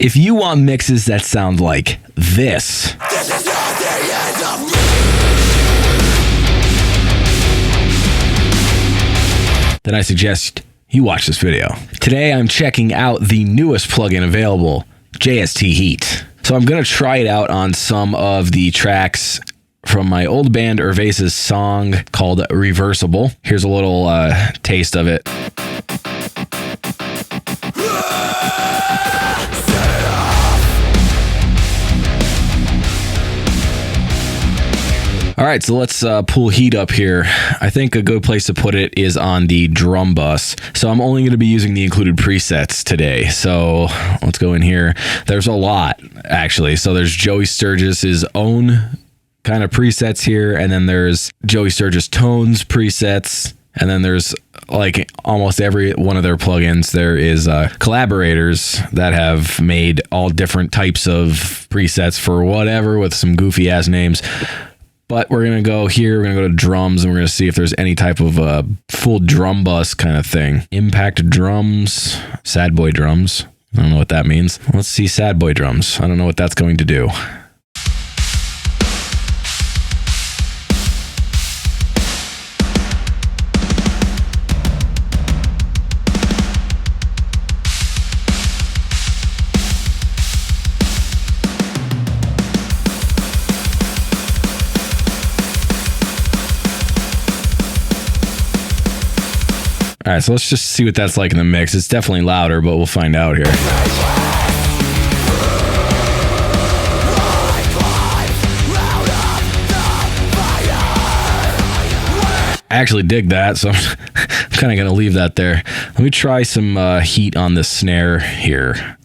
If you want mixes that sound like this, then I suggest you watch this video. Today I'm checking out the newest plugin available, JST Heat. So I'm gonna try it out on some of the tracks from my old band Hervése's song called Reversible. Here's a little taste of it. All right, so let's pull Heat up here. I think a good place to put it is on the drum bus. So I'm only going to be using the included presets today. So let's go in here. There's a lot, actually. So there's Joey Sturgis' own kind of presets here, and then there's Joey Sturgis Tones presets, and then there's like almost every one of their plugins. There is collaborators that have made all different types of presets for whatever with some goofy ass names. But we're going to go here, we're going to go to drums, and we're going to see if there's any type of full drum bus kind of thing. Impact drums, sad boy drums. I don't know what that means. Let's see sad boy drums. I don't know what that's going to do. All right, so let's just see what that's like in the mix. It's definitely louder, but we'll find out here. I actually dig that, so I'm kind of going to leave that there. Let me try some heat on the snare here.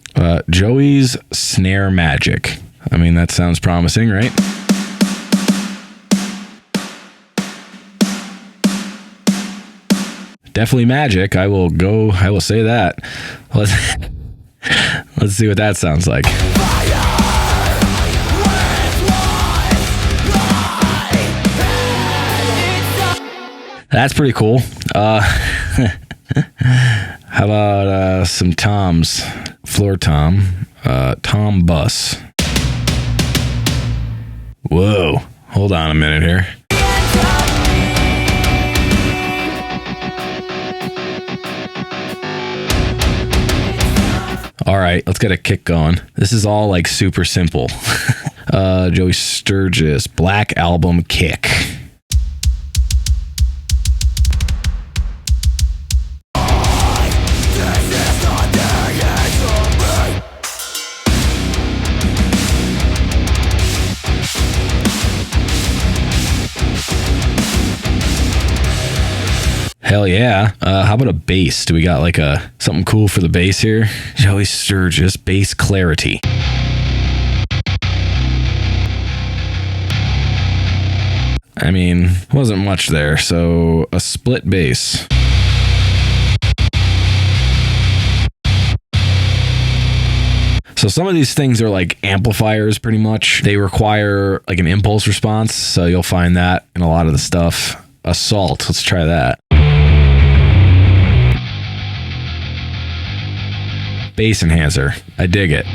Joey's Snare Magic. I mean, that sounds promising, right? Definitely magic. I will say that. Let's see what that sounds like. That's pretty cool. How about some toms? Floor tom. Tom bus. Whoa. Hold on a minute here. All right, let's get a kick going. This is all like super simple. Joey Sturgis, Black Album kick. Hell yeah. How about a bass? Do we got like something cool for the bass here? Joey Sturgis, bass clarity. I mean, wasn't much there, so a split bass. So some of these things are like amplifiers pretty much. They require like an impulse response, so you'll find that in a lot of the stuff. Assault, let's try that. Bass enhancer. I dig it.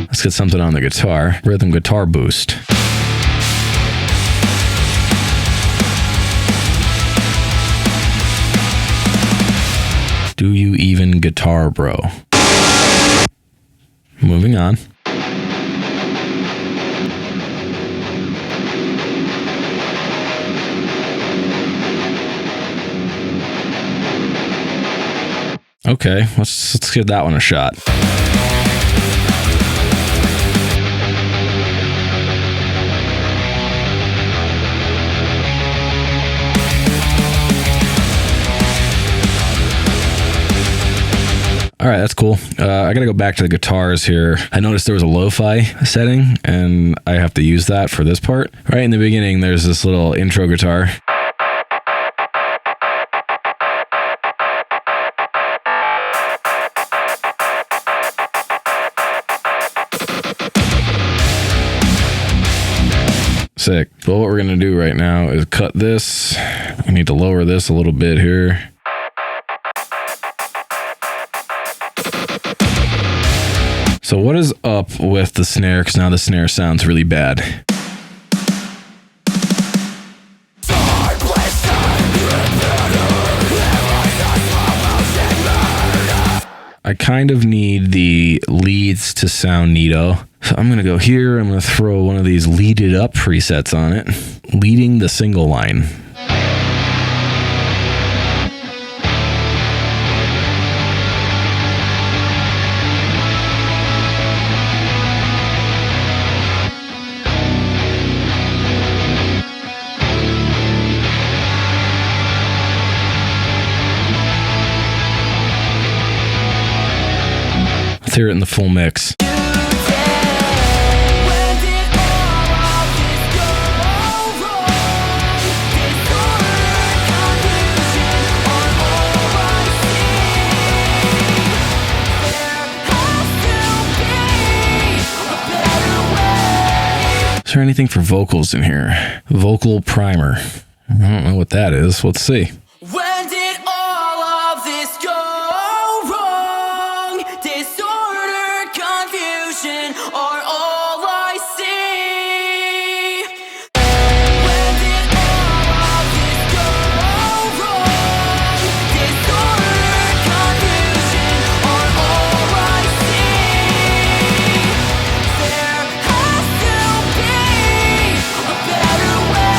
Let's get something on the guitar. Rhythm guitar boost. Do you even guitar, bro? Moving on. Okay, let's give that one a shot. All right, that's cool. I gotta go back to the guitars here. I noticed there was a lo-fi setting, and I have to use that for this part. Right in the beginning, there's this little intro guitar. Sick. So what we're going to do right now is cut this. I need to lower this a little bit here. So what is up with the snare? Because now the snare sounds really bad. I kind of need the leads to sound neato. So I'm going to go here. I'm going to throw one of these leaded up presets on it. Leading the single line. Let's hear it in the full mix. Is there anything for vocals in here? Vocal primer. I don't know what that is. Let's see. When did all of this go wrong? Disorder, confusion are all I see. When did all of this go wrong? Disorder, confusion are all I see. There has to be a better way.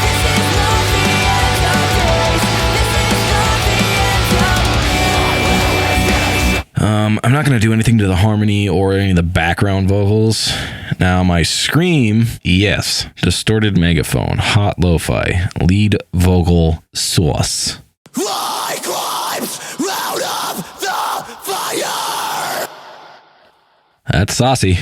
This is not the end of days. This is not the end of me. I'm not going to do anything to the harmony or any of the background vocals. Now my scream, yes. Distorted megaphone, hot lo-fi, lead vocal source. I climbed out of the fire. That's saucy.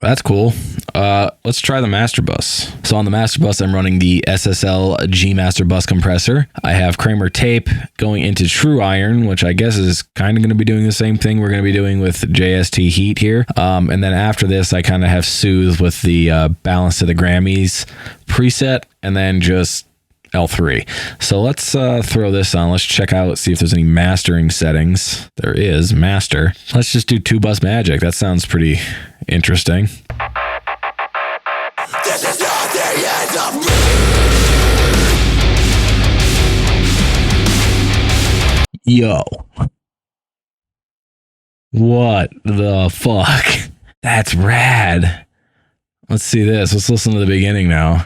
That's cool. Let's try the master bus. So on the master bus, I'm running the SSL G master bus compressor. I have Kramer tape going into True Iron, which I guess is kind of going to be doing the same thing we're going to be doing with JST Heat here. And then after this, I kind of have Soothe with the Balance to the Grammys preset, and then just L3. So let's throw this on. Let's check out, see if there's any mastering settings. There is master. Let's just do 2-bus magic. That sounds pretty interesting. This is not the end of me. Yo. What the fuck? That's rad. Let's see this. Let's listen to the beginning now.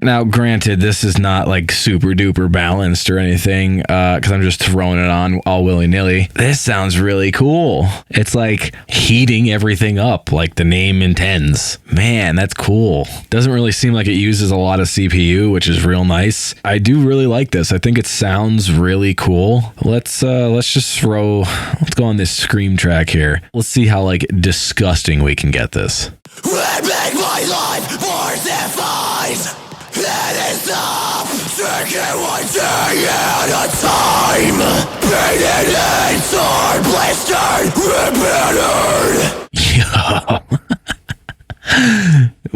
Now, granted, this is not like super duper balanced or anything, because I'm just throwing it on all willy-nilly. This sounds really cool. It's like heating everything up like the name intends. Man, that's cool. Doesn't really seem like it uses a lot of CPU, which is real nice. I do really like this. I think it sounds really cool. Let's go on this scream track here. Let's see how like disgusting we can get this. Make my life mortified. Let it stop. Taking one day at a time. Painted and torn, blistered, rebittered. Yo.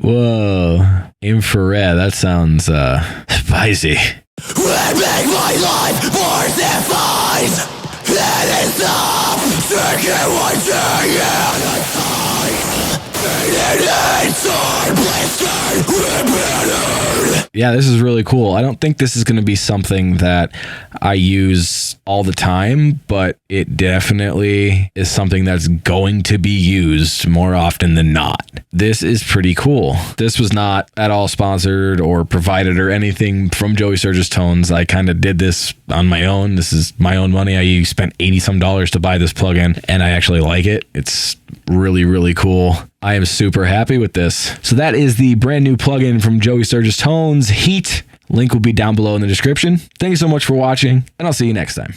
Whoa. Infrared. That sounds spicy. Make my life mortified. Let it stop. Taking one day at a time. Painted and torn, blistered, rebittered. Yeah, this is really cool. I don't think this is going to be something that I use all the time, but it definitely is something that's going to be used more often than not. This is pretty cool. This was not at all sponsored or provided or anything from Joey Sturgis Tones. I kind of did this on my own. This is my own money. I spent $80 some to buy this plugin, and I actually like it. It's really, really cool. I am super happy with this. So that is the brand new plugin from Joey Sturgis Tones, Heat. Link will be down below in the description. Thank you so much for watching, and I'll see you next time.